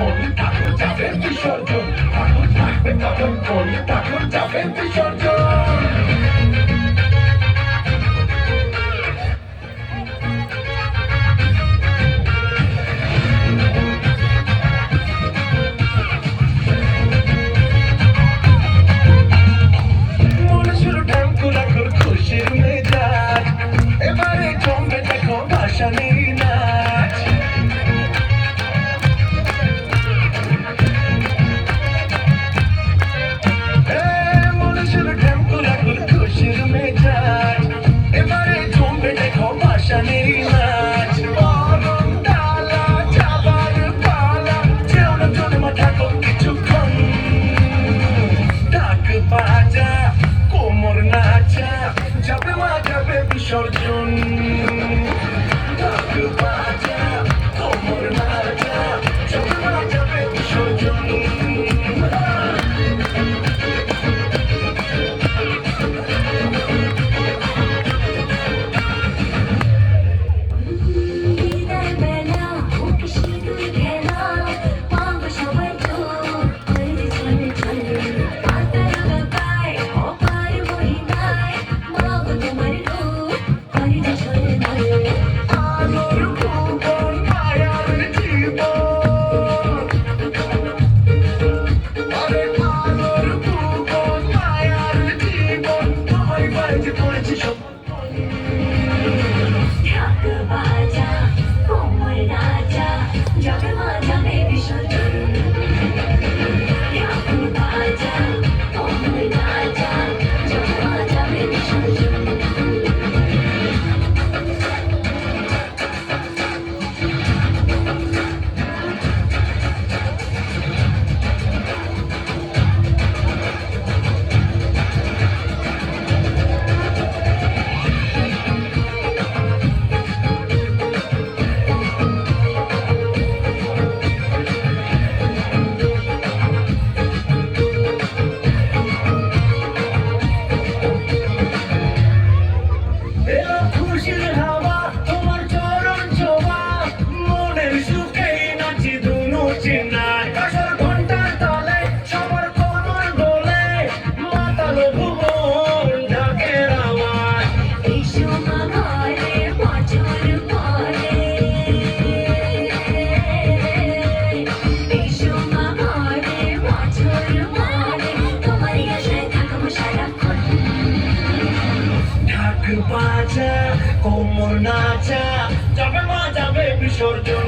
কোন ঠাকুর যাবে বিসর্জন, ঠাকুর থাকবে তখন কোন ঠাকুর যাবে বিসর্জন। মানুষের ঢাকুর এখন খুশির মেজাজ, এবারে জমবে দেখো ভাসানির নাচ। মানুষের ঢাকুর এখন খুশির মেজাজ, এবারে জমবে দেখো ভাসানির নাচ। বরং ডালা যাবার পালা, যেও না জন্মা থাকো কিছুক্ষণ। ঢাক বাজা কোমর নাচা, যাবে মা যাবে বিসর্জন। ঢাক বাজা কোমর নাচা, যাবে মা যাবে বিসর্জন। আলোর ভুবন মায়ার জীবন, আরে আলোর ভুবন মায়ার জীবন, তোমার বাড়িতে পড়েছি সব। ঢাক বাজা কোমর নাচা, যাবে মা যাবে বিসর্জন। ঢাক বাজা কোমর নাচা, যাবে মা যাবে বিসর্জন। এলো খুশির হাওয়া, তোমার চরণ ছোঁয়া, মনের সুখেই নাচি দুনু চিন্নায়। কাঁসার ঘণ্টার তালে সবার কোমর দোলে, মাতালো ভুবন ঢাকের আওয়াজ। এসো মা ঘরে বছর পরে, এসো মা ঘরে বছর পরে, তোমারই আশায় থাকবো সারাক্ষণ। ঢাক বাজা কোমর নাচা, যাবে মা যাবে বিসর্জন।